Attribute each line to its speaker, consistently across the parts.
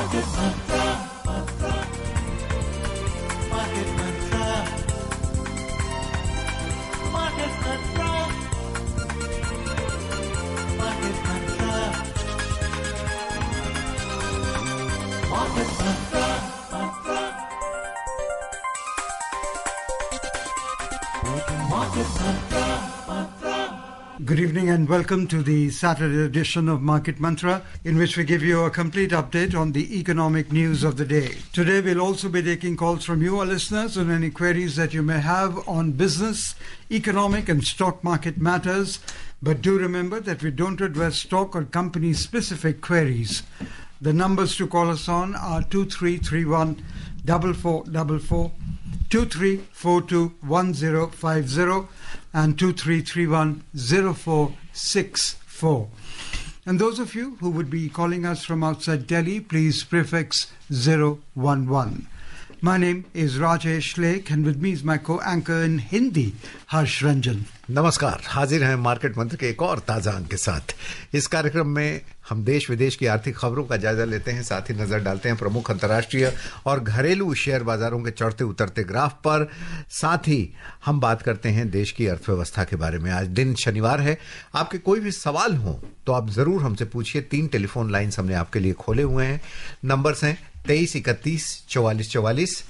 Speaker 1: Market Mantra. Market Mantra. Market Mantra. Market Mantra. Market Mantra. Market Mantra.
Speaker 2: Good evening and welcome to the Saturday edition of Market Mantra, in which we give you a complete update on the economic news of the day. Today we'll also be taking calls from you, our listeners, on any queries that you may have on business, economic and stock market matters. But do remember that we don't address stock or company-specific queries. The numbers to call us on are 2331 4444, 23421050 and 23310464. And those of you who would be calling us from outside Delhi, please prefix 011. My name is Rajesh Lake and with me is my co-anchor in Hindi, Harsh Ranjan.
Speaker 3: नमस्कार, हाजिर हैं market मंत्र के एक और ताज़ा अंक के साथ। इस कार्यक्रम में हम देश विदेश की आर्थिक खबरों का जायजा लेते हैं, साथ ही नजर डालते हैं प्रमुख अंतर्राष्ट्रीय और घरेलू शेयर बाजारों के चढ़ते उतरते ग्राफ पर। साथ ही हम बात करते हैं देश की अर्थव्यवस्था के बारे में। आज दिन शनिवार है, आपके कोई भी सवाल हो तो आप जरूर हमसे पूछिए। 3 टेलीफोन लाइन्स हमने आपके लिए खोले हुए हैं। नंबर्स हैं 2331 4444,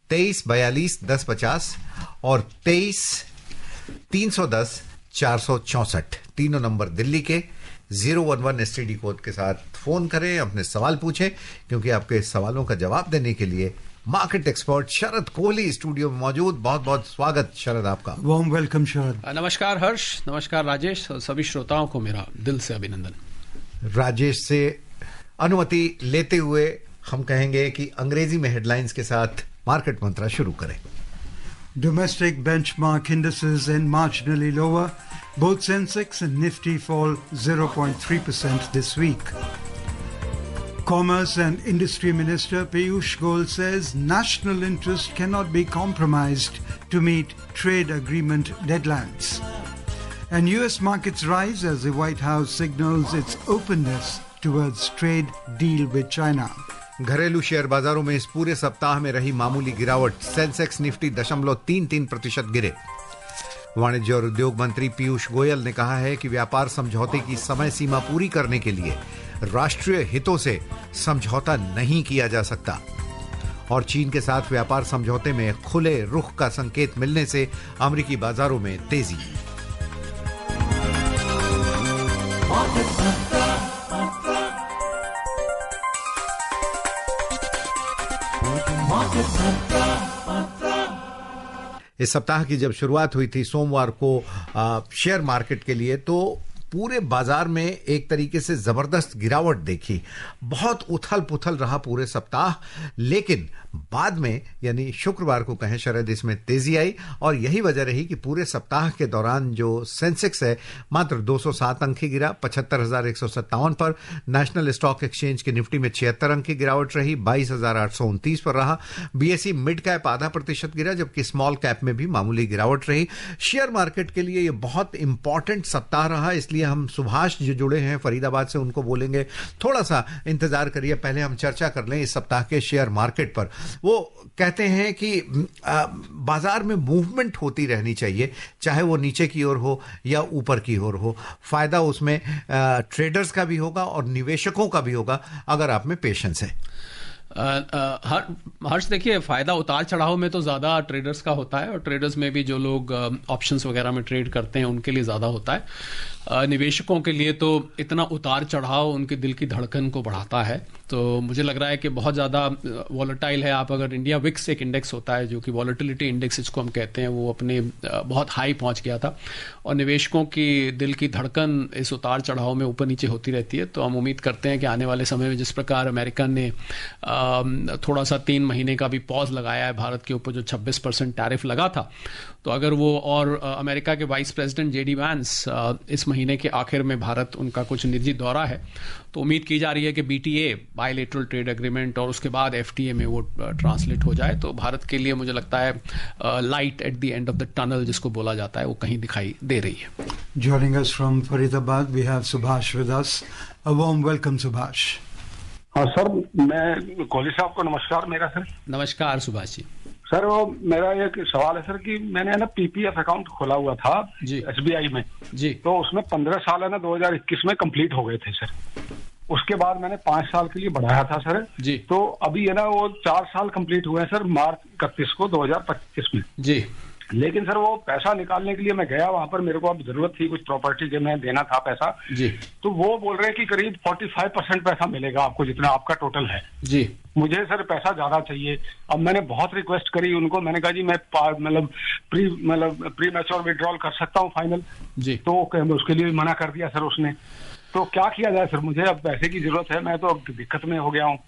Speaker 3: 2342 1050 और 23 310 464। तीनों नंबर दिल्ली के 011 एसटीडी कोड के साथ फोन करें, अपने सवाल पूछें, क्योंकि आपके सवालों का जवाब देने के लिए मार्केट एक्सपर्ट शरद कोहली स्टूडियो में मौजूद। बहुत बहुत स्वागत शरद आपका।
Speaker 2: वार्म वेलकम शरद।
Speaker 4: नमस्कार हर्ष, नमस्कार राजेश और सभी श्रोताओं को मेरा दिल से अभिनंदन।
Speaker 3: राजेश से अनुमति लेते हुए हम कहेंगे कि अंग्रेजी में हेडलाइंस के साथ मार्केट मंत्रा शुरू करें।
Speaker 2: Domestic benchmark indices end marginally lower. Both Sensex and Nifty fall 0.3% this week. Commerce and Industry Minister Piyush Goyal says national interest cannot be compromised to meet trade agreement deadlines. And US markets rise as the White House signals its openness towards trade deal with China.
Speaker 3: घरेलू share बाजारों में इस पूरे सप्ताह में रही मामूली गिरावट। सेंसेक्स निफ्टी 0.33% गिरे। वाणिज्य और उद्योग मंत्री पीयूष गोयल ने कहा है कि व्यापार समझौते की समय सीमा पूरी करने के लिए राष्ट्रीय हितों से समझौता नहीं किया जा सकता। और चीन के साथ व्यापार समझौते में खुले रुख का संकेत मिलने से अमेरिकी बाजारों में तेजी। इस सप्ताह की जब शुरुआत हुई थी सोमवार को शेयर मार्केट के लिए, तो पूरे बाजार में एक तरीके से जबरदस्त गिरावट देखी। बहुत उथल पुथल रहा पूरे सप्ताह, लेकिन बाद में यानी शुक्रवार को कहें शरद, इसमें तेजी आई। और यही वजह रही कि पूरे सप्ताह के दौरान जो सेंसेक्स है मात्र 207 अंक ही गिरा 75,157 पर। नेशनल स्टॉक एक्सचेंज के निफ्टी में 76 अंक की गिरावट रही, 22,829 पर रहा। बीएसई मिड कैप 0.5% गिरा, जबकि स्मॉल कैप में भी मामूली गिरावट रही। शेयर मार्केट के लिए यह बहुत इंपॉर्टेंट सप्ताह रहा, इसलिए हम सुभाष जो जुड़े हैं फरीदाबाद से उनको बोलेंगे थोड़ा सा इंतजार करिए। पहले हम चर्चा कर लें इस सप्ताह के शेयर मार्केट पर। वो कहते हैं कि बाजार में मूवमेंट होती रहनी चाहिए, चाहे वो नीचे की ओर हो या ऊपर की ओर हो। फायदा उसमें ट्रेडर्स का भी होगा और निवेशकों का भी होगा, अगर आप में पेशेंस है।
Speaker 4: हर्ष देखिए, फायदा उतार चढ़ाव में तो ज्यादा ट्रेडर्स का होता है, और ट्रेडर्स में भी जो लोग ऑप्शंस वगैरह में ट्रेड करते हैं उनके लिए ज्यादा होता है। निवेशकों के लिए तो इतना उतार चढ़ाव उनके दिल की धड़कन को बढ़ाता है। तो मुझे लग रहा है कि बहुत ज़्यादा वॉलेटाइल है। आप अगर इंडिया विक्स एक इंडेक्स होता है जो कि वॉलेटिलिटी इंडेक्स इसको हम कहते हैं, वो अपने बहुत हाई पहुंच गया था, और निवेशकों की दिल की धड़कन इस उतार चढ़ाव में ऊपर नीचे होती रहती है। तो हम उम्मीद करते हैं कि आने वाले समय में जिस प्रकार अमेरिका ने थोड़ा सा 3 महीने का भी पॉज लगाया है भारत के ऊपर, जो 26% टैरिफ लगा था, तो अगर वो और अमेरिका के वाइस प्रेसिडेंट जेडी वैंस इस महीने के आखिर में भारत उनका कुछ निजी दौरा है, तो उम्मीद की जा रही है कि बीटीए बायलैटरल ट्रेड एग्रीमेंट और उसके बाद एफटीए में वो ट्रांसलेट हो जाए। तो भारत के लिए मुझे लगता है light at the end of the tunnel जिसको बोला जाता है, वो कहीं दिखाई दे रही है।
Speaker 2: Joining us from Faridabad, we have Subhash with us. A warm welcome, Subhash.
Speaker 5: हाँ सर, मैं कोहली साहब को नमस्कार मेरा सर।
Speaker 4: नमस्कार सुभाष जी।
Speaker 5: सर वो मेरा एक सवाल है सर कि मैंने ना पीपीएफ अकाउंट खोला हुआ था
Speaker 4: जी।
Speaker 5: एसबीआई में
Speaker 4: जी।
Speaker 5: तो उसमें 15 साल है ना 2021 में कंप्लीट हो गए थे सर। उसके बाद मैंने 5 साल के लिए बढ़ाया था सर
Speaker 4: जी।
Speaker 5: तो अभी है ना वो 4 साल कंप्लीट हुए हैं सर मार्च 31 को 2025 में
Speaker 4: जी।
Speaker 5: लेकिन सर वो पैसा निकालने के लिए मैं गया वहां पर, मेरे को अब जरूरत थी कुछ प्रॉपर्टी के में देना था पैसा
Speaker 4: जी।
Speaker 5: तो वो बोल रहे हैं कि करीब 45% पैसा मिलेगा आपको जितना आपका टोटल है।
Speaker 4: जी।
Speaker 5: मुझे सर पैसा ज्यादा चाहिए। अब मैंने बहुत रिक्वेस्ट करी उनको, मैंने कहा जी मैं प्री मैच्योर विड्रॉल कर सकता हूँ फाइनल
Speaker 4: जी।
Speaker 5: तो उसके लिए मना कर दिया सर उसने। तो क्या किया जाए सर, मुझे अब पैसे की जरूरत है, मैं तो अब दिक्कत में हो गया हूँ।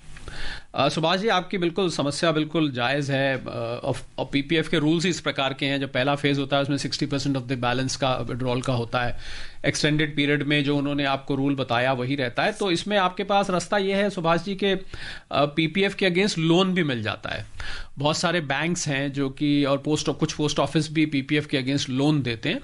Speaker 4: सुभाष जी आपकी बिल्कुल समस्या बिल्कुल जायज़ है। और पीपीएफ के रूल्स ही इस प्रकार के हैं। जब पहला फेज होता है उसमें 60% ऑफ द बैलेंस का विड्रॉल का होता है। एक्सटेंडेड पीरियड में जो उन्होंने आपको रूल बताया वही रहता है। तो इसमें आपके पास रास्ता ये है सुभाष जी के पीपीएफ के अगेंस्ट लोन भी मिल जाता है। बहुत सारे बैंक्स हैं जो कि और कुछ पोस्ट ऑफिस भी पीपीएफ के अगेंस्ट लोन देते हैं।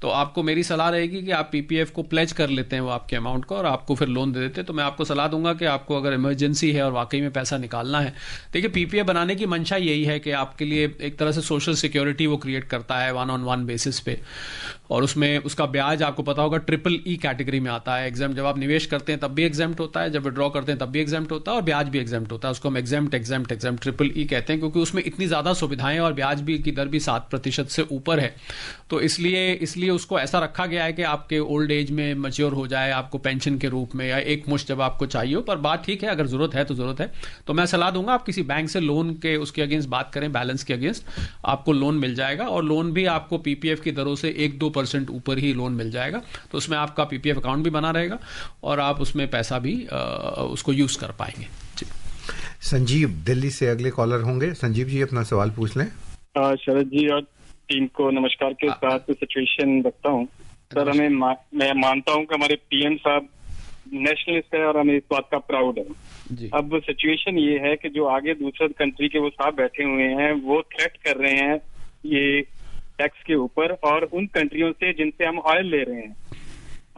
Speaker 4: तो आपको मेरी सलाह रहेगी कि आप पीपीएफ को प्लेज कर लेते हैं वो आपके अमाउंट को और आपको फिर लोन दे देते हैं। तो मैं आपको सलाह दूंगा कि आपको अगर इमरजेंसी है और वाकई में पैसा निकालना है, देखिए पीपीएफ बनाने की मंशा यही है कि आपके लिए एक तरह से सोशल सिक्योरिटी वो क्रिएट करता है 1-on-1 बेसिस पे। और उसमें उसका ब्याज आपको पता होगा EEE कैटेगरी में आता है। एग्जाम जब आप निवेश करते हैं तब भी एग्जाम्प्ट होता है, जब विड्रॉ करते हैं तब भी एग्जाम्प्ट होता है और ब्याज भी एग्जाम्प्ट होता है। उसको हम एग्जाम्प्ट EEE कहते हैं क्योंकि उसमें इतनी ज्यादा सुविधाएं और ब्याज भी की दर भी 7% से ऊपर है। तो इसलिए उसको ऐसा रखा गया है कि आपके ओल्ड एज में मैच्योर हो जाए आपको पेंशन के रूप में या एक मुश्त जब आपको चाहिए हो। पर बात ठीक है, अगर जरूरत है तो जरूरत है। तो मैं सलाह दूंगा आप किसी बैंक से लोन के उसके अगेंस्ट बात करें, बैलेंस के अगेंस्ट आपको लोन मिल जाएगा। और लोन भी आपको पीपीएफ की दरों से 1-2% ऊपर ही लोन मिल जाएगा। तो उसमें आपका पीपीएफ अकाउंट भी बना रहेगा और आप उसमें पैसा भी उसको यूज कर पाएंगे। जी।
Speaker 3: संजीव दिल्ली से अगले कॉलर होंगे। संजीव जी अपना सवाल पूछ लें।
Speaker 6: शरद जी और टीम को नमस्कार के साथ सिचुएशन रखता हूँ सर। मैं मानता हूँ कि हमारे पीएम साहब नेशनलिस्ट है और हमें इस बात का प्राउड है
Speaker 4: जी।
Speaker 6: अब सिचुएशन ये है कि जो आगे दूसरे कंट्री के वो साहब बैठे हुए हैं वो थ्रेट कर रहे हैं ये टैक्स के ऊपर और उन कंट्रियों से जिनसे हम ऑयल ले रहे हैं।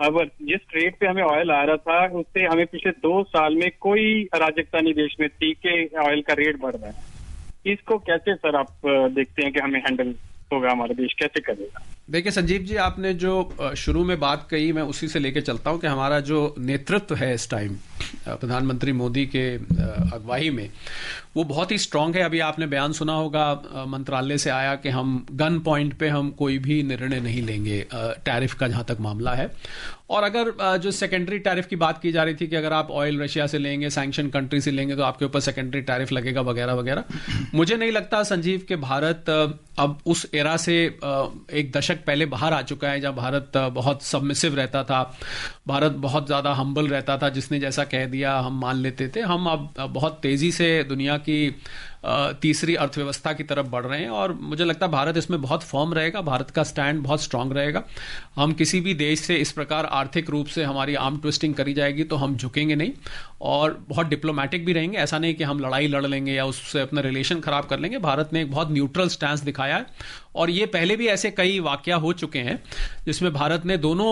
Speaker 6: अब जिस रेट पे हमें ऑयल आ रहा था उससे हमें पिछले 2 साल में कोई अराजकता नहीं देश में थी कि ऑयल का रेट बढ़ रहा है। इसको कैसे सर आप देखते हैं कि हमें हैंडल होगा, हमारा देश कैसे करेगा?
Speaker 4: देखिए संजीव जी आपने जो शुरू में बात कही मैं उसी से लेके चलता हूं कि हमारा जो नेतृत्व है इस टाइम प्रधानमंत्री मोदी के अगुवाई में वो बहुत ही स्ट्रांग है। अभी आपने बयान सुना होगा मंत्रालय से आया कि हम गन पॉइंट पे हम कोई भी निर्णय नहीं लेंगे टैरिफ का जहां तक मामला है। और अगर जो सेकेंडरी टैरिफ की बात की जा रही थी कि अगर आप ऑयल रशिया से लेंगे, सैंक्शन कंट्री से लेंगे तो आपके ऊपर सेकेंडरी टैरिफ लगेगा वगैरह वगैरह। मुझे नहीं लगता संजीव कि भारत अब उस एरा से एक दशक पहले बाहर आ चुका है जहां भारत बहुत सबमिसिव रहता था, भारत बहुत ज्यादा हम्बल रहता था, जिसने जैसा कह दिया हम मान लेते थे। हम अब बहुत तेजी से दुनिया की तीसरी अर्थव्यवस्था की तरफ बढ़ रहे हैं और मुझे लगता है भारत इसमें बहुत फर्म रहेगा, भारत का स्टैंड बहुत स्ट्रांग रहेगा। हम किसी भी देश से इस प्रकार आर्थिक रूप से हमारी आर्म ट्विस्टिंग करी जाएगी तो हम झुकेंगे नहीं और बहुत डिप्लोमेटिक भी रहेंगे। ऐसा नहीं कि हम लड़ाई लड़ लेंगे या उससे अपना रिलेशन खराब कर लेंगे। भारत ने एक बहुत न्यूट्रल स्टैंस दिखाया है और ये पहले भी ऐसे कई वाकया हो चुके हैं जिसमें भारत ने दोनों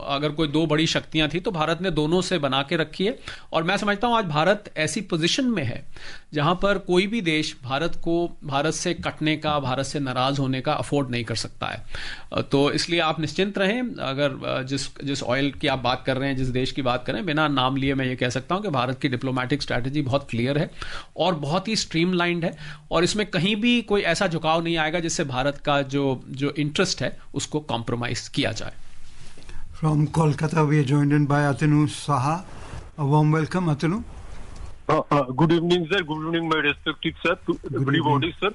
Speaker 4: अगर कोई 2 बड़ी शक्तियां थी तो भारत ने दोनों से बना के रखी है। और मैं समझता हूं आज भारत ऐसी पोजीशन में है जहां पर कोई भी देश भारत से कटने का, भारत से नाराज होने का अफोर्ड नहीं कर सकता है। तो इसलिए आप निश्चिंत रहें। अगर जिस ऑयल की आप बात कर रहे हैं, जिस देश की बात कर रहे हैं, बिना नाम लिए मैं ये कह सकता हूं कि भारत की डिप्लोमेटिक स्ट्रैटेजी बहुत क्लियर है और बहुत ही स्ट्रीमलाइंड है और इसमें कहीं भी कोई ऐसा झुकाव नहीं आएगा जिससे भारत का जो इंटरेस्ट है उसको कॉम्प्रोमाइज किया जाए।
Speaker 2: From Kolkata, we are joined in by Atanu Saha. A warm welcome, Atanu.
Speaker 7: Good evening, sir. Good evening, my respected sir. Everybody, sir.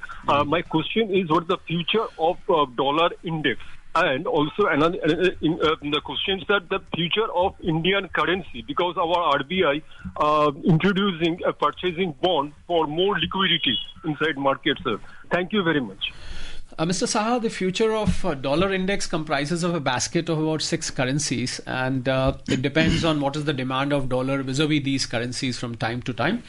Speaker 7: My question is, what is the future of dollar index? And also the question, sir, the future of Indian currency, because our RBI introducing a purchasing bond for more liquidity inside market, sir. Thank you very much.
Speaker 4: Mr. Saha, the future of dollar index comprises of a basket of about 6 currencies, and it depends on what is the demand of dollar vis-a-vis these currencies from time to time.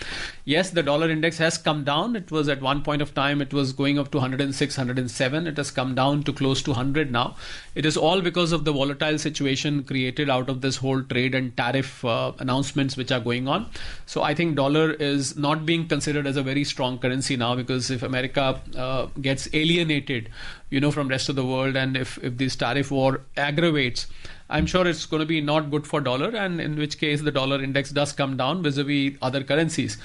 Speaker 4: Yes, the dollar index has come down. It was at one point of time, it was going up to 106, 107. It has come down to close to 100 now. It is all because of the volatile situation created out of this whole trade and tariff announcements which are going on. So I think dollar is not being considered as a very strong currency now, because if America gets alienated from rest of the world, and if this tariff war aggravates, I'm sure it's going to be not good for dollar, and in which case the dollar index does come down vis-a-vis other currencies.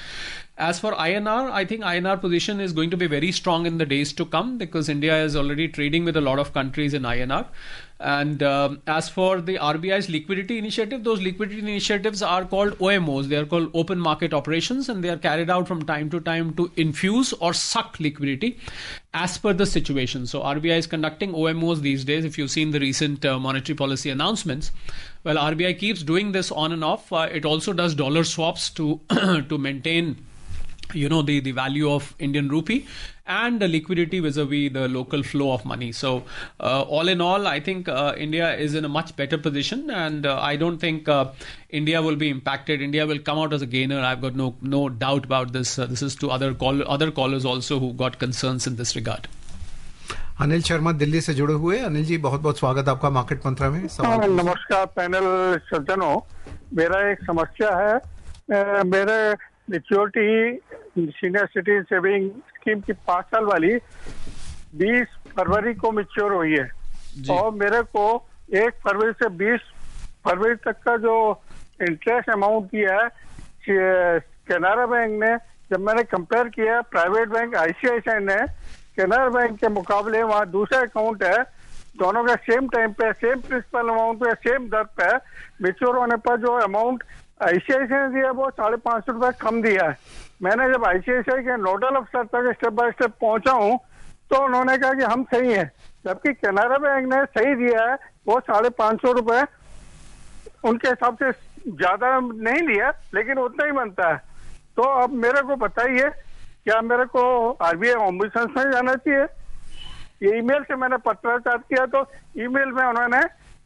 Speaker 4: As for INR, I think INR position is going to be very strong in the days to come, because India is already trading with a lot of countries in INR. And as for the RBI's liquidity initiative, those liquidity initiatives are called OMOs. They are called open market operations, and they are carried out from time to time to infuse or suck liquidity as per the situation. So RBI is conducting OMOs these days. If you've seen the recent monetary policy announcements, well, RBI keeps doing this on and off. It also does dollar swaps to to maintain the value of Indian rupee and the liquidity vis-a-vis the local flow of money. So all in all, I think India is in a much better position, and I don't think India will be impacted. India will come out as a gainer. I've got no doubt about this. This is to other callers also who got concerns in this regard.
Speaker 3: Anil Sharma Delhi से जुड़े हुए। अनिल जी, बहुत बहुत स्वागत आपका market मंत्रा में।
Speaker 8: नमस्कार panel सज्जनों, मेरा एक समस्या है। मेरे maturity senior citizen saving scheme की 5 साल वाली 20 फरवरी को मैच्योर हुई है, और मेरे को 1 फरवरी से 20 फरवरी तक का जो इंटरेस्ट अमाउंट दिया है कैनरा बैंक ने, जब मैंने कंपेयर किया प्राइवेट बैंक आईसीआईसीआई ने कैनरा बैंक के मुकाबले, वहाँ दूसरा अकाउंट है, दोनों का सेम टाइम पे सेम प्रिंसिपल अमाउंट पे सेम दर पे मैच्योर होने पर जो अमाउंट आईसीआईसीआई ने दिया वो 550 रुपए कम दिया है। मैंने जब आईसीआईसीआई के नोडल अफसर तक स्टेप बाय स्टेप पहुंचा हूं तो उन्होंने कहा कि हम सही हैं, जबकि कैनरा बैंक ने सही दिया है, वो 550 रुपए उनके हिसाब से ज्यादा नहीं लिया, लेकिन उतना ही बनता है। तो अब मेरे को बताइए, क्या मेरे को आरबीआई ओम्बुड्समैन में जाना चाहिए? ये ईमेल से मैंने पत्राचार किया, तो ईमेल में उन्होंने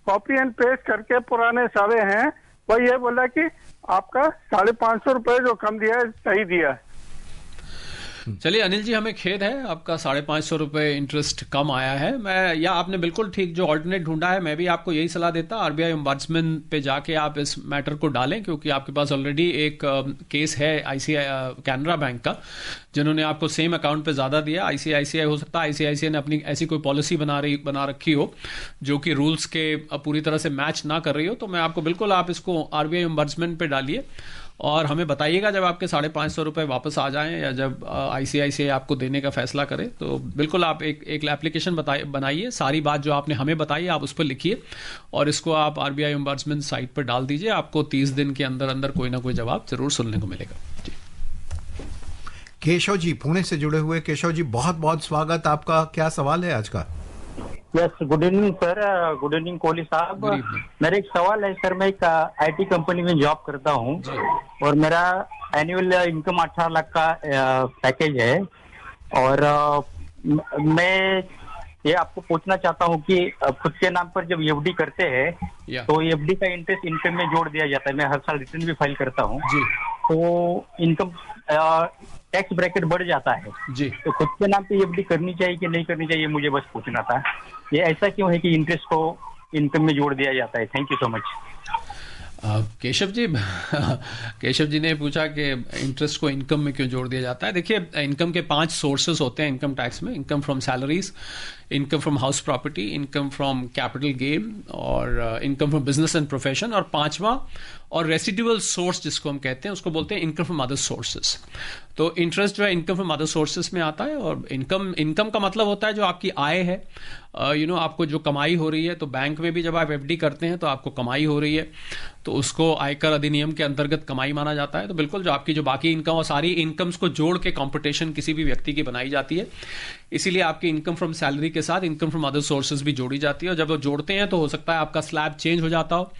Speaker 8: कॉपी एंड पेस्ट करके पुराने सारे हैं, वो ये बोला कि आपका 550 रुपए जो कम दिया है सही दिया है।
Speaker 4: चलिए अनिल जी, हमें खेद है, आपका 550 रुपए इंटरेस्ट कम आया है। आपने बिल्कुल ठीक जो ऑल्टरनेट ढूंढा है, मैं भी आपको यही सलाह देता, आरबीआई ओम्बुड्समैन पे जाके आप इस मैटर को डालें, क्योंकि आपके पास ऑलरेडी एक केस है आईसीआई कैनरा बैंक का, जिन्होंने आपको सेम अकाउंट पे ज्यादा दिया। आईसीआईसीआई हो सकता है आईसीआईसीआई ने अपनी ऐसी कोई पॉलिसी बना रखी हो जो कि रूल्स के पूरी तरह से मैच ना कर रही हो। तो मैं आपको बिल्कुल, आप इसको आरबीआई ओम्बुड्समैन पे डालिए और हमें बताइएगा जब आपके 550 रुपए वापस आ जाएं, या जब आईसीआईसीआई आपको देने का फैसला करे, तो बिल्कुल आप एक एप्लीकेशन बनाइए, सारी बात जो आपने हमें बताई आप उस पर लिखिए और इसको आप आरबीआई ओम्बुड्समैन साइट पर डाल दीजिए। आपको 30 दिन के अंदर अंदर कोई ना कोई जवाब जरूर सुनने को मिलेगा। जी।
Speaker 3: केशव जी पुणे से जुड़े हुए। केशव जी, बहुत बहुत स्वागत आपका। क्या सवाल है आज का?
Speaker 9: Yes, good evening sir. Good evening Kohli साहब। मेरा एक सवाल है सर, मैं एक आईटी कंपनी में जॉब करता हूँ और मेरा एनुअल इनकम 18 लाख का पैकेज है, और मैं ये आपको पूछना चाहता हूँ कि खुद के नाम पर जब एफडी करते हैं तो एफडी का इंटरेस्ट इनकम में जोड़ दिया जाता है। मैं हर साल रिटर्न भी फाइल करता हूँ, तो इनकम टैक्स ब्रैकेट बढ़ जाता है जी। तो खुद के नाम पे एफडी करनी चाहिए कि नहीं करनी चाहिए, मुझे बस पूछना था। ये ऐसा क्यों है कि इंटरेस्ट को इनकम में जोड़ दिया जाता है? Thank you so much.
Speaker 4: Keshav ji ने पूछा कि इंटरेस्ट को इनकम में क्यों जोड़ दिया जाता है। देखिए, इनकम के 5 सोर्सेस होते हैं इनकम टैक्स में। Income from salaries, income from house property, income from capital gain, और income from business and profession, और 5वां और रेसिडुअल सोर्स जिसको हम कहते हैं उसको बोलते हैं इनकम फ्रॉम अदर सोर्सेस। तो इंटरेस्ट जो है इनकम फ्रॉम अदर सोर्सेस में आता है, और इनकम का मतलब होता है जो आपकी आय है, आपको जो कमाई हो रही है। तो बैंक में भी जब आप एफडी करते हैं तो आपको कमाई हो रही है, तो उसको आयकर अधिनियम के अंतर्गत कमाई माना जाता है। तो बिल्कुल जो आपकी जो बाकी इनकम और सारी इनकम्स को जोड़ के कॉम्पिटिशन किसी भी व्यक्ति की बनाई जाती है, इसीलिए आपकी इनकम फ्रॉम सैलरी के साथ इनकम फ्रॉम अदर सोर्सेज भी जोड़ी जाती है। और जब वो जोड़ते हैं तो हो सकता है आपका स्लैब चेंज हो जाता हो,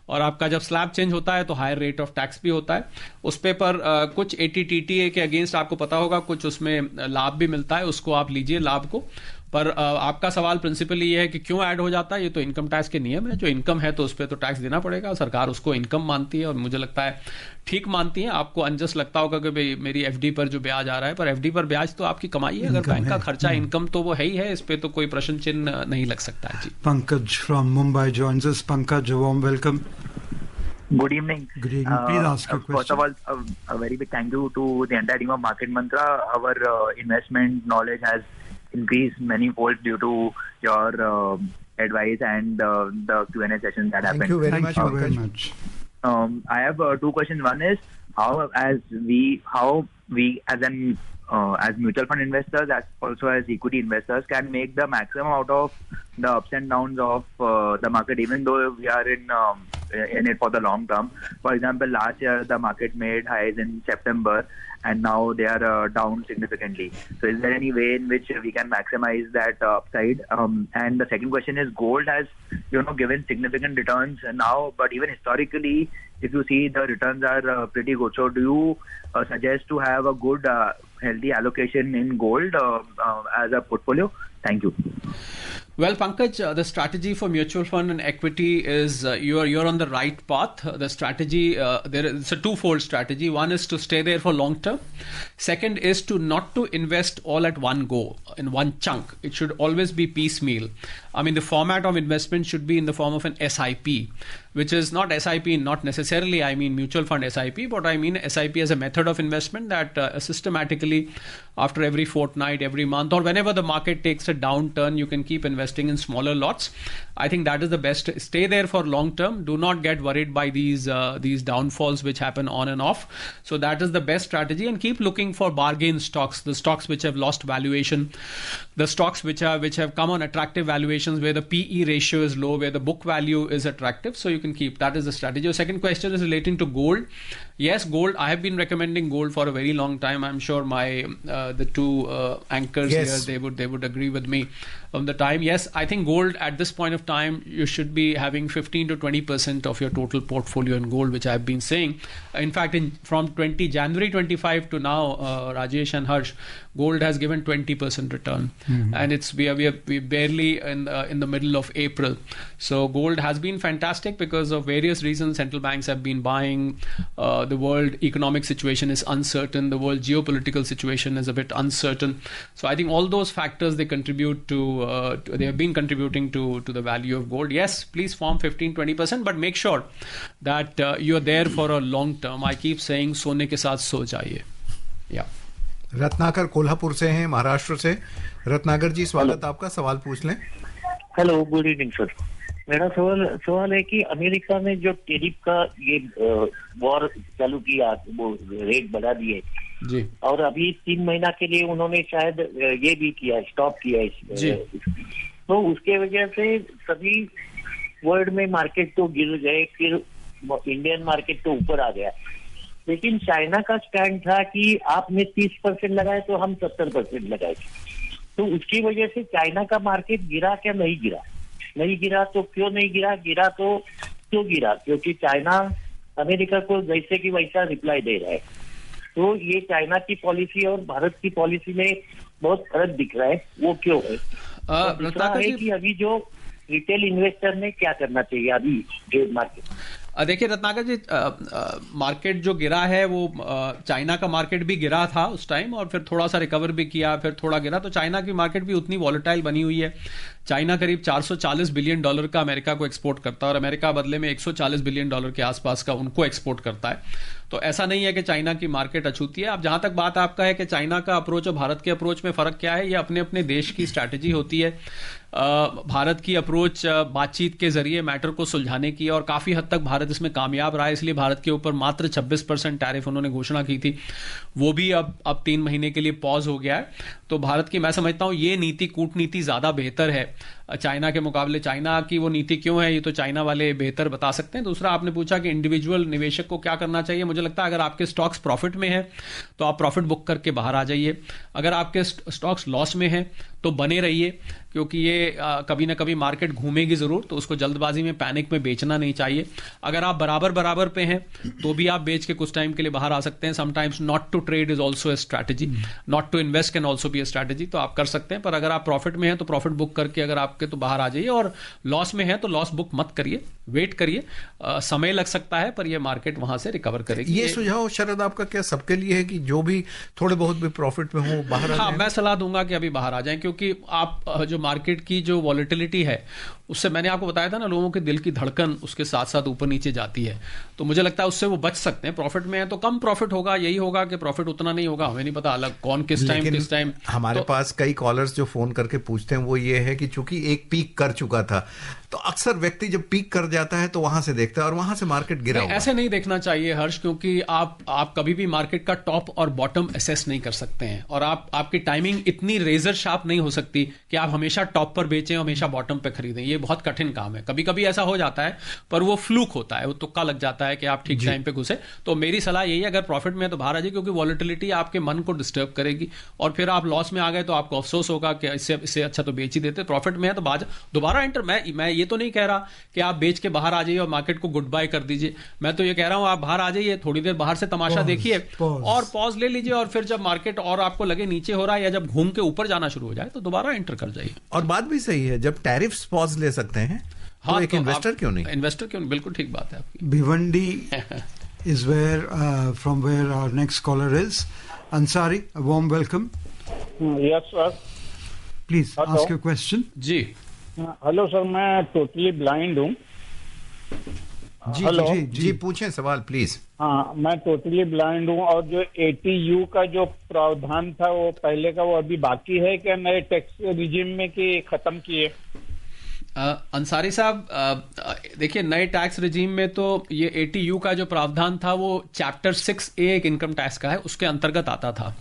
Speaker 4: और आपका जब स्लैब चेंज होता है तो हायर रेट ऑफ टैक्स भी होता है उस पे। पर कुछ एटीटीटीए के अगेंस्ट आपको पता होगा कुछ उसमें लाभ भी मिलता है, उसको आप लीजिए लाभ को, पर आपका सवाल प्रिंसिपली ये है कि क्यों ऐड हो जाता है, ये तो इनकम टैक्स के नियम है। जो इनकम है तो उस पर तो टैक्स देना पड़ेगा, सरकार उसको इनकम मानती है और मुझे लगता है ठीक मानती है। आपको अनजस्ट लगता होगा कि भाई मेरी एफडी पर जो ब्याज आ रहा है, पर एफडी पर ब्याज तो आपकी कमाई है, अगर बैंक का खर्चा इनकम तो वो है ही है, इस पे तो कोई प्रश्न चिन्ह नहीं लग सकता है। जी,
Speaker 2: Pankaj from Mumbai joins us. Pankaj, a warm welcome.
Speaker 10: Good evening.
Speaker 2: Good evening. Please ask your
Speaker 10: First of
Speaker 2: question.
Speaker 10: all, a very big thank you to the entire team of Market Mantra. Our investment knowledge has increased many-fold due to your advice and the Q&A session that happened.
Speaker 3: Thank you very
Speaker 2: Thank
Speaker 3: much,
Speaker 2: you
Speaker 3: Pankaj.
Speaker 2: very much.
Speaker 10: I have two questions. One is how we as mutual fund investors, as also as equity investors, can make the maximum out of the ups and downs of the market, even though we are in it for the long term. For example, last year the market made highs in September, and now they are down significantly. So, is there any way in which we can maximize that upside? And the second question is, gold has given significant returns now, but even historically, if you see, the returns are pretty good. So, do you suggest to have a good, healthy allocation in gold as a portfolio? Thank you.
Speaker 4: Well, Pankaj, the strategy for mutual fund and equity is you're on the right path. The strategy, it's a twofold strategy. One is to stay there for long term. Second is to not to invest all at one go, in one chunk. It should always be piecemeal. I mean, the format of investment should be in the form of an SIP, which is not SIP, not necessarily, I mean mutual fund SIP, but I mean SIP as a method of investment that systematically after every fortnight, every month, or whenever the market takes a downturn, you can keep investing in smaller lots. I think that is the best. Stay there for long term. Do not get worried by these downfalls which happen on and off. So that is the best strategy, and keep looking for bargain stocks, the stocks which have lost valuation, the stocks which have come on attractive valuations where the PE ratio is low, where the book value is attractive. So you can keep. That is the strategy. Your second question is relating to gold. Yes, gold. I have been recommending gold for a very long time. I'm sure my the two anchors
Speaker 3: Yes.
Speaker 4: here they would agree with me on the time. Yes, I think gold at this point of time you should be having 15 to 20% of your total portfolio in gold, which I've been saying. In fact, from January 25 to now, Rajesh and Harsh, gold has given 20% return, and we are barely in the middle of April. So gold has been fantastic because of various reasons. Central banks have been buying. The world economic situation is uncertain. The world geopolitical situation is a bit uncertain. So I think all those factors they contribute they have been contributing to the value of gold. Yes, please form 15-20%, but make sure that you're there for a long term. I keep saying सोने के साथ सो जाइए. Yeah.
Speaker 3: Ratnakar Kolhapur से हैं, महाराष्ट्र से। रत्नाकर जी, स्वागत आपका, सवाल पूछ लें।
Speaker 11: Hello, good evening sir. मेरा सवाल है कि अमेरिका ने जो टेरिफ का ये वॉर चालू किया, वो रेट बढ़ा दिए
Speaker 4: जी,
Speaker 11: और अभी 3 महीना के लिए उन्होंने शायद ये भी किया, स्टॉप किया
Speaker 4: जी।
Speaker 11: तो उसके वजह से सभी वर्ल्ड में मार्केट तो गिर गए, फिर इंडियन मार्केट तो ऊपर आ गया। लेकिन चाइना का स्टैंड था कि आपने 30% लगाए तो हम 70% लगाए। तो उसकी वजह से चाइना का मार्केट गिरा क्या नहीं गिरा? नहीं गिरा तो क्यों नहीं गिरा? गिरा तो क्यों गिरा? क्योंकि चाइना अमेरिका को जैसे कि वैसा रिप्लाई दे रहा है। तो ये चाइना की पॉलिसी और भारत की पॉलिसी में बहुत फर्क दिख रहा है, वो क्यों है? दूसरा है कि अभी जो रिटेल इन्वेस्टर ने क्या करना चाहिए अभी जो मार्केट?
Speaker 4: देखिए रत्नाकर जी, मार्केट जो गिरा है वो चाइना का मार्केट भी गिरा था उस टाइम, और फिर थोड़ा सा रिकवर भी किया, फिर थोड़ा गिरा। तो चाइना की मार्केट भी उतनी वॉलेटाइल बनी हुई है। चाइना करीब $440 बिलियन का अमेरिका को एक्सपोर्ट करता है, और अमेरिका बदले में $140 बिलियन के आसपास का उनको एक्सपोर्ट करता है। तो ऐसा नहीं है कि चाइना की मार्केट अछूती है। अब जहां तक बात आपका है कि चाइना का अप्रोच और भारत के अप्रोच में फर्क क्या है, ये अपने अपने देश की स्ट्रैटेजी होती है। भारत की अप्रोच बातचीत के जरिए मैटर को सुलझाने की, और काफी हद तक भारत इसमें कामयाब रहा है। इसलिए भारत के ऊपर मात्र 26% टैरिफ उन्होंने घोषणा की थी, वो भी अब 3 महीने के लिए पॉज हो गया है। तो भारत की मैं समझता हूं ये नीति, कूटनीति ज्यादा बेहतर है चाइना के मुकाबले चाइना की वो नीति क्यों है, ये तो चाइना वाले बेहतर बता सकते हैं। दूसरा आपने पूछा कि इंडिविजुअल निवेशक को क्या करना चाहिए। मुझे लगता है अगर आपके स्टॉक्स प्रॉफिट में है तो आप प्रॉफिट बुक करके बाहर आ जाइए। अगर आपके स्टॉक्स लॉस में है तो बने रहिए, क्योंकि ये कभी ना कभी मार्केट घूमेगी जरूर, तो उसको जल्दबाजी में पैनिक में बेचना नहीं चाहिए। अगर आप बराबर पे हैं तो भी आप बेच के कुछ टाइम के लिए बाहर आ सकते हैं। Sometimes not to trade is also a strategy, not to invest can also be a strategy. तो आप कर सकते हैं, पर अगर आप प्रॉफिट में हैं तो प्रॉफिट बुक करके अगर आपके तो बाहर आ जाइए, और लॉस में है तो लॉस बुक मत करिए, वेट करिए। समय लग सकता है पर ये मार्केट वहां से रिकवर करेगी।
Speaker 3: ये सुझाव शरद आपका क्या सबके लिए है कि जो भी थोड़े बहुत भी प्रॉफिट में हो बाहर आ जाएं?
Speaker 4: हाँ, मैं सलाह दूंगा कि अभी बाहर आ जाएं, क्योंकि आप जो मार्केट की जो वॉलेटिलिटी है उससे मैंने आपको बताया था ना, लोगों के दिल की धड़कन उसके साथ साथ ऊपर नीचे जाती है, तो मुझे लगता है उससे वो बच सकते हैं। प्रॉफिट में है तो कम प्रॉफिट होगा, यही होगा कि प्रॉफिट उतना नहीं होगा, हमें नहीं पता अलग कौन किस टाइम।
Speaker 3: हमारे पास कई कॉलर्स जो फोन करके पूछते हैं वो ये है कि चूंकि एक पीक कर चुका था, तो अक्सर व्यक्ति जब पीक कर जाता है तो वहां से देखता है और वहां से मार्केट गिरा हुआ।
Speaker 4: ऐसे नहीं देखना चाहिए हर्ष, क्योंकि आप कभी भी मार्केट का टॉप और बॉटम असेस नहीं कर सकते हैं, और आपकी टाइमिंग इतनी रेजर शार्प नहीं हो सकती कि आप हमेशा टॉप पर बेचें हमेशा बॉटम पे खरीदें। ये बहुत कठिन काम है। कभी कभी ऐसा हो जाता है पर वो फ्लूक होता है, वो तुक्का लग जाता है कि आप ठीक टाइम पे घुसे। तो मेरी सलाह यही है, अगर प्रॉफिट में है तो बाहर आ जाइए, क्योंकि वॉलेटिलिटी आपके मन को डिस्टर्ब करेगी, और फिर आप लॉस में आ गए तो आपको अफसोस होगा कि इससे अच्छा तो बेच ही देते। प्रॉफिट में है तो दोबारा एंटर। मैं ये तो नहीं कह रहा कि आप बेच के बाहर आ जाइए और मार्केट को गुड बाय कर दीजिए। मैं तो ये कह रहा हूं आप बाहर आ जाइए, थोड़ी देर बाहर से तमाशा देखिए और पॉज ले लीजिए, और फिर जब मार्केट और आपको लगे नीचे हो रहा है या जब घूम के ऊपर जाना शुरू हो जाए तो दोबारा एंटर कर जाइए।
Speaker 3: और बात भी सही है, जब टैरिफ्स पॉज ले सकते हैं
Speaker 4: हाँ,
Speaker 3: तो एक इन्वेस्टर क्यों नहीं?
Speaker 4: इन्वेस्टर क्यों नहीं, बिल्कुल ठीक बात है आपकी।
Speaker 2: Bhiwandi is from where our next caller is. Ansari, a warm welcome.
Speaker 8: Yes, sir.
Speaker 2: Please
Speaker 8: Hello.
Speaker 2: ask your question.
Speaker 4: जी
Speaker 8: हेलो सर, मैं टोटली ब्लाइंड हूँ।
Speaker 3: जी पूछें सवाल प्लीज।
Speaker 8: हाँ, मैं टोटली ब्लाइंड हूँ, और जो ATU का जो प्रावधान था वो पहले का वो अभी बाकी है क्या नए टैक्स रिजिम में कि खत्म किए?
Speaker 4: अंसारी साहब, देखिए नए टैक्स रिजीम में तो ये ATU का जो प्रावधान था वो चैप्टर 6A एक इनकम टैक्स का है, उसके अंतर्गत आता था,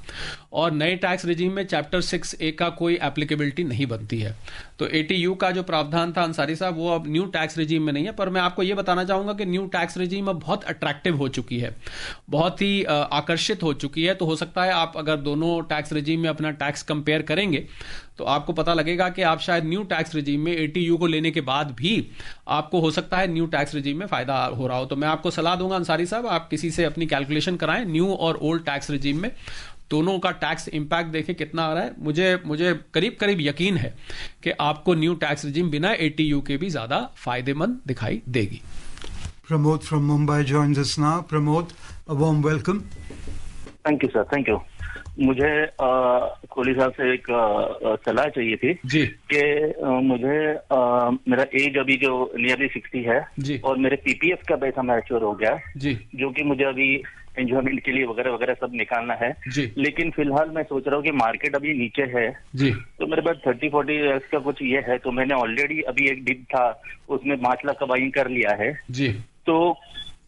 Speaker 4: और नए टैक्स रिजीम में चैप्टर 6A का कोई एप्लीकेबिलिटी नहीं बनती है। तो ATU का जो प्रावधान था अंसारी साहब वो अब न्यू टैक्स रिजीम में नहीं है। पर मैं आपको ये बताना चाहूंगा कि न्यू टैक्स रिजीम अब बहुत अट्रैक्टिव हो चुकी है, बहुत ही आकर्षित हो चुकी है। तो हो सकता है आप अगर दोनों टैक्स रिजीम में अपना टैक्स कंपेयर करेंगे तो आपको पता लगेगा कि आप शायद न्यू टैक्स रिजीम में ATU को लेने के बाद भी आपको हो सकता है न्यू टैक्स रिजीम में फायदा हो रहा हो। तो मैं आपको सलाह दूंगा अंसारी साहब, आप किसी से अपनी कैलकुलेशन कराएं न्यू और ओल्ड टैक्स रिजीम में, दोनों का टैक्स इंपैक्ट देखें कितना आ रहा है। मुझे करीब करीब यकीन है कि आपको न्यू टैक्स रिजीम बिना ATU के भी ज्यादा फायदेमंद दिखाई देगी।
Speaker 2: Pramod from Mumbai joins us now. Pramod, a warm welcome.
Speaker 12: Thank you sir, thank you. मुझे कोहली साहब से एक सलाह चाहिए थी
Speaker 4: जी
Speaker 12: कि मुझे मेरा एज अभी जो नियरली 60 है
Speaker 4: जी,
Speaker 12: और मेरे PPF का पैसा मैच्योर हो गया
Speaker 4: जी,
Speaker 12: जो कि मुझे अभी एंजॉयमेंट के लिए वगैरह वगैरह सब निकालना है
Speaker 4: जी।
Speaker 12: लेकिन फिलहाल मैं सोच रहा हूँ कि मार्केट अभी नीचे है
Speaker 4: जी,
Speaker 12: तो मेरे पास 30-40 इयर्स का कुछ ये है, तो मैंने ऑलरेडी अभी एक डिप था उसमें 5 लाख का बाइंग कर लिया है।
Speaker 4: जी,
Speaker 12: तो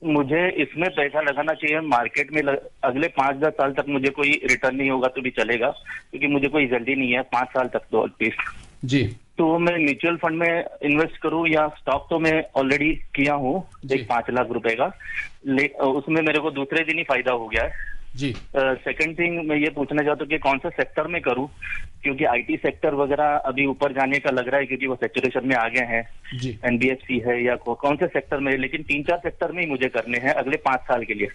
Speaker 12: मुझे इसमें पैसा लगाना चाहिए मार्केट में अगले 5-10 साल तक मुझे कोई रिटर्न नहीं होगा तो भी चलेगा, क्योंकि मुझे कोई जल्दी नहीं है 5 साल तक तो एटलीस्ट।
Speaker 4: जी,
Speaker 12: तो मैं म्यूचुअल फंड में इन्वेस्ट करूं या स्टॉक? तो मैं ऑलरेडी किया हूं एक 5 लाख रुपए का, उसमें मेरे को दूसरे दिन ही फायदा हो गया है
Speaker 4: जी।
Speaker 12: सेकंड थिंग मैं ये पूछना चाहता हूँ कि कौन सा सेक्टर में करूं, क्योंकि IT सेक्टर वगैरह अभी ऊपर जाने का लग रहा है क्योंकि वो सैचुरेशन में आ गए हैं
Speaker 4: जी।
Speaker 12: NBFC है या कौन से सेक्टर में, लेकिन 3-4 सेक्टर में ही मुझे करने हैं अगले 5 साल के लिए।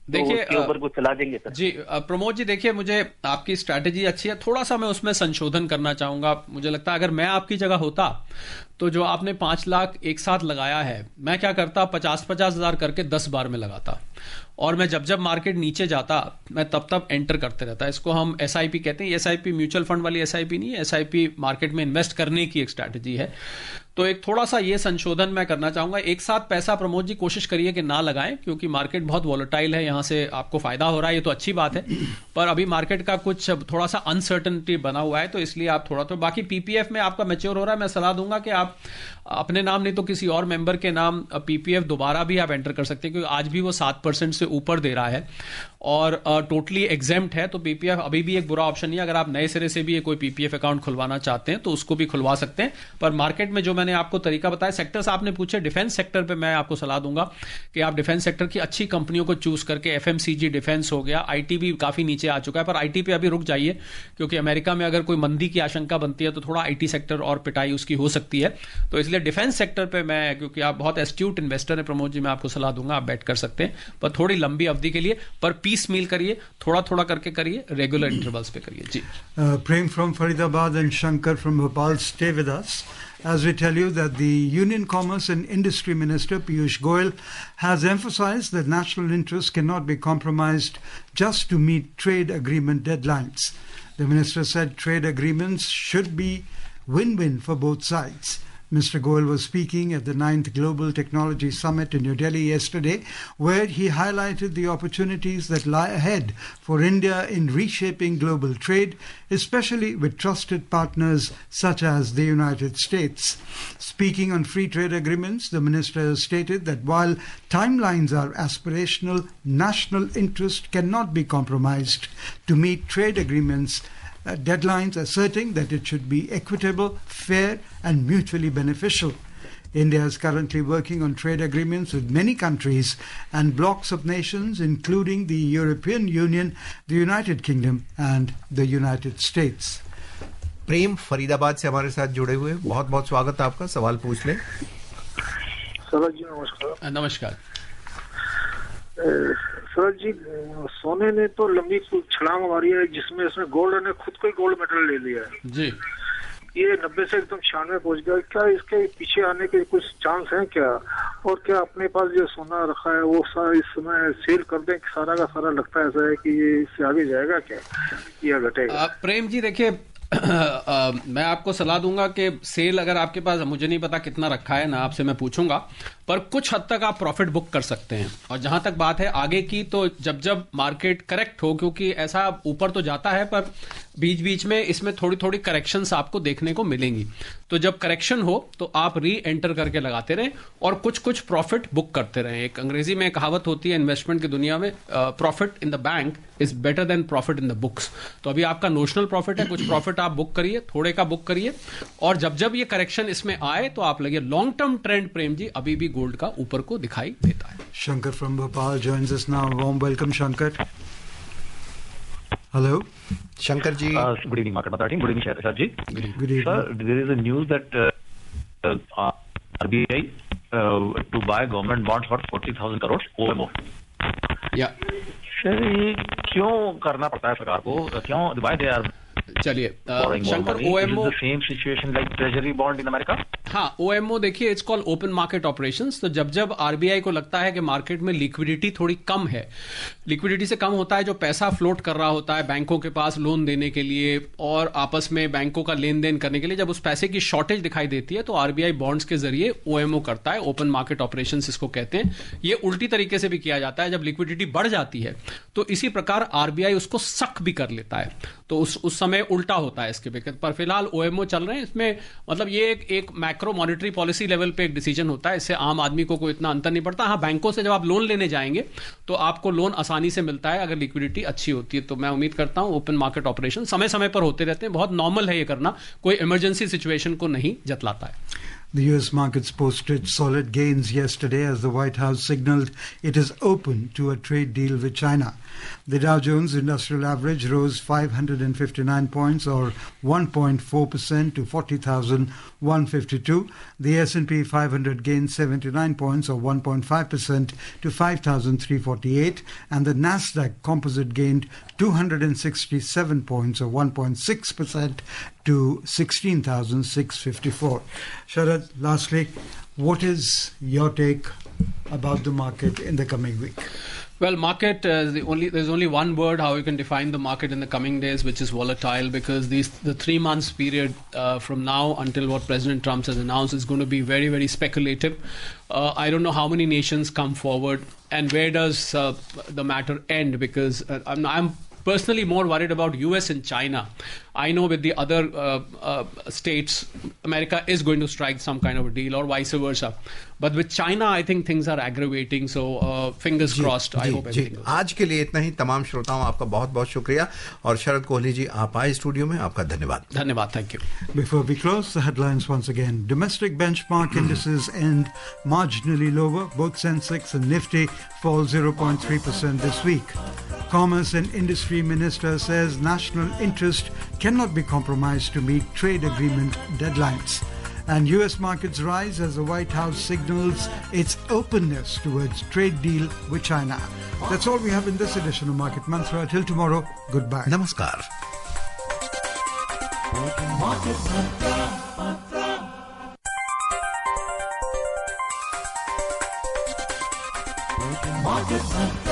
Speaker 4: देखिए
Speaker 12: तो ऊपर कुछ सलाह देंगे सर?
Speaker 4: जी प्रमोद जी, देखिए मुझे आपकी स्ट्रैटेजी अच्छी है, थोड़ा सा मैं उसमें संशोधन करना चाहूंगा। मुझे लगता है अगर मैं आपकी जगह होता तो जो आपने 5 लाख एक साथ लगाया है, मैं क्या करता 50-50 हजार करके 10 बार में लगाता, और मैं जब मार्केट नीचे जाता मैं तब एंटर करते रहता। इसको हम SIP कहते हैं। SIP म्यूचुअल फंड वाली SIP नहीं है, SIP मार्केट में इन्वेस्ट करने की एक स्ट्रैटेजी है। तो एक थोड़ा सा ये संशोधन मैं करना चाहूंगा। एक साथ पैसा प्रमोद जी कोशिश करिए कि ना लगाएं, क्योंकि मार्केट बहुत वॉलेटाइल है, यहां से आपको फायदा हो रहा है, ये तो अच्छी बात है, पर अभी मार्केट का कुछ थोड़ा सा अनसर्टनिटी बना हुआ है, तो इसलिए आप थोड़ा तो बाकी PPF में आपका मैच्योर हो रहा है। मैं सलाह दूंगा कि आप आप अपने नाम नहीं तो किसी और मेंबर के नाम पीपीएफ दोबारा भी आप एंटर कर सकते हैं, क्योंकि आज भी वो 7% से ऊपर दे रहा है और टोटली एग्जेम्प्ट है। तो पीपीएफ अभी भी एक बुरा ऑप्शन नहीं है। अगर आप नए सिरे से भी कोई पीपीएफ अकाउंट खुलवाना चाहते हैं तो उसको भी खुलवा सकते हैं। पर मार्केट में जो मैंने आपको तरीका बताया, सेक्टर्स आपने पूछे, डिफेंस सेक्टर पे मैं आपको सलाह दूंगा कि आप डिफेंस सेक्टर की अच्छी कंपनियों को चूज करके, एफएमसीजी डिफेंस हो गया, आईटी भी काफी नीचे आ चुका है, पर आईटी पे अभी रुक जाइए, क्योंकि अमेरिका में अगर कोई मंदी की आशंका बनती है तो थोड़ा आईटी सेक्टर और पिटाई उसकी हो सकती है। तो इसलिए डिफेंस सेक्टर पे मैं, क्योंकि आप बहुत एस्ट्यूट इन्वेस्टर हैं प्रमोद जी, मैं आपको सलाह दूंगा आप बेट कर सकते हैं, पर थोड़ी लंबी अवधि के लिए, पर पीस मील करिए, थोड़ा थोड़ा करके करिए, रेगुलर इंटरवल्स पे करिए जी।
Speaker 2: Prem from Faridabad and Shankar from Bhopal stay with us as we tell you that the Union Commerce and Industry Minister Piyush Goyal has emphasized that national interests cannot be compromised just to meet trade agreement deadlines. The minister said trade agreements should be win-win for both sides. Mr. Goyal was speaking at the 9th Global Technology Summit in New Delhi yesterday, where he highlighted the opportunities that lie ahead for India in reshaping global trade, especially with trusted partners such as the United States. Speaking on free trade agreements, the minister stated that while timelines are aspirational, national interest cannot be compromised to meet trade agreements deadlines, asserting that it should be equitable, fair and mutually beneficial. India is currently working on trade agreements with many countries and blocs of nations, including the European Union, the United Kingdom and the United States.
Speaker 3: प्रेम फरीदाबाद से हमारे साथ जुड़े हुए, बहुत बहुत स्वागत आपका, सवाल पूछ लें।
Speaker 13: सर जी नमस्कार।
Speaker 4: नमस्कार
Speaker 13: सर जी, सोने ने तो लंबी छलांग मारी है, जिसमें इसमें गोल्ड ने खुद को ही गोल्ड मेडल ले लिया है
Speaker 4: जी।
Speaker 13: ये 90 से एकदम 96 पहुंच गया। क्या इसके पीछे आने के कुछ चांस हैं क्या? और क्या अपने पास जो सोना रखा है वो सारा इस समय सेल कर दें? सारा का सारा लगता है ऐसा है कि ये इससे आगे जाएगा क्या या घटेगा?
Speaker 4: प्रेम जी देखिए, मैं आपको सलाह दूंगा कि सेल अगर आपके पास, मुझे नहीं पता कितना रखा है ना, आपसे मैं पूछूंगा, पर कुछ हद तक आप प्रॉफिट बुक कर सकते हैं। और जहां तक बात है आगे की, तो जब जब मार्केट करेक्ट हो, क्योंकि ऐसा ऊपर तो जाता है पर बीच बीच में इसमें थोड़ी थोड़ी करेक्शंस आपको देखने को मिलेंगी, तो जब करेक्शन हो तो आप री एंटर करके लगाते रहें और कुछ कुछ प्रॉफिट बुक करते रहें। एक अंग्रेजी में कहावत होती है इन्वेस्टमेंट की दुनिया में, profit in the bank is better than profit in the books. तो अभी आपका नोशनल प्रॉफिट है, कुछ प्रॉफिट आप बुक करिए, थोड़े का बुक करिए, और जब जब ये करेक्शन इसमें आए तो आप लगे। Long term trend Prem ji अभी भी गोल्ड का ऊपर को दिखाई देता है।
Speaker 2: Shankar from Bhopal joins us now. Warm welcome, Shankar. Hello,
Speaker 3: Shankar ji.
Speaker 14: Good evening, Market Mathur team. Good evening, Shahzad ji.
Speaker 2: Good evening.
Speaker 14: Sir, there is a news that RBI to buy government bonds for 40,000 crores OMO.
Speaker 4: Yeah.
Speaker 14: Sir ये क्यों करना पड़ता है सरकार को? क्यों why they are
Speaker 4: चलिए Shankar, OMO
Speaker 14: same situation like treasury bond in America?
Speaker 4: हाँ, OMO देखिए, it's called open market operations. तो जब जब आरबीआई को लगता है कि मार्केट में लिक्विडिटी थोड़ी कम है, लिक्विडिटी से कम होता है जो पैसा फ्लोट कर रहा होता है बैंकों के पास लोन देने के लिए और आपस में बैंकों का लेन देन करने के लिए, जब उस पैसे की शॉर्टेज दिखाई देती है तो आरबीआई बॉन्ड्स के जरिए OMO करता है, ओपन मार्केट ऑपरेशंस इसको कहते हैं। ये उल्टी तरीके से भी किया जाता है, जब लिक्विडिटी बढ़ जाती है तो इसी प्रकार आरबीआई उसको सक भी कर लेता है, तो उस समय उल्टा होता है इसके। पर फिलहाल OMO चल रहे हैं। इसमें मतलब ये एक मैक्रो मॉनेटरी पॉलिसी लेवल पे एक डिसीजन होता है, इससे आम आदमी को कोई इतना अंतर नहीं पड़ता। हाँ, बैंकों से जब आप लोन लेने जाएंगे तो आपको लोन आसानी से मिलता है अगर लिक्विडिटी अच्छी होती है। तो मैं उम्मीद करता हूं ओपन मार्केट ऑपरेशन समय समय पर होते रहते हैं, बहुत नॉर्मल है ये करना, कोई इमरजेंसी सिचुएशन को नहीं जतलाता है।
Speaker 2: The US markets posted solid gains yesterday as the White House signaled it is open to a trade deal with China. The Dow Jones Industrial Average rose 559 points or 1.4% to 40,152. The S&P 500 gained 79 points or 1.5% to 5,348. And the Nasdaq Composite gained 267 points or 1.6% to 16,654. Sharad, lastly, what is your take about the market in the coming week?
Speaker 4: Well, market, there's only one word how you can define the market in the coming days, which is volatile, because the 3 months period from now until what President Trump has announced is going to be very, very speculative. I don't know how many nations come forward and where does the matter end, because I'm personally more worried about US and China. I know with the other states, America is going to strike some kind of a deal or vice versa. But with China, I think things are aggravating. So fingers crossed. I hope everything goes.
Speaker 3: आज के लिए इतना ही. तमाम श्रोताओं आपका बहुत बहुत शुक्रिया. और शरद कोहली जी, आप आए स्टूडियो में, आपका धन्यवाद.
Speaker 4: धन्यवाद. Thank you.
Speaker 2: Before we close, the headlines once again. Domestic benchmark indices end marginally lower. Both Sensex and Nifty fall 0.3% this week. Commerce and Industry Minister says national interest cannot be compromised to meet trade agreement deadlines. And US markets rise as the White House signals its openness towards trade deal with China. That's all we have in this edition of Market Mantra. Till tomorrow, goodbye.
Speaker 3: Namaskar.
Speaker 1: Market Mantra. Market Mantra.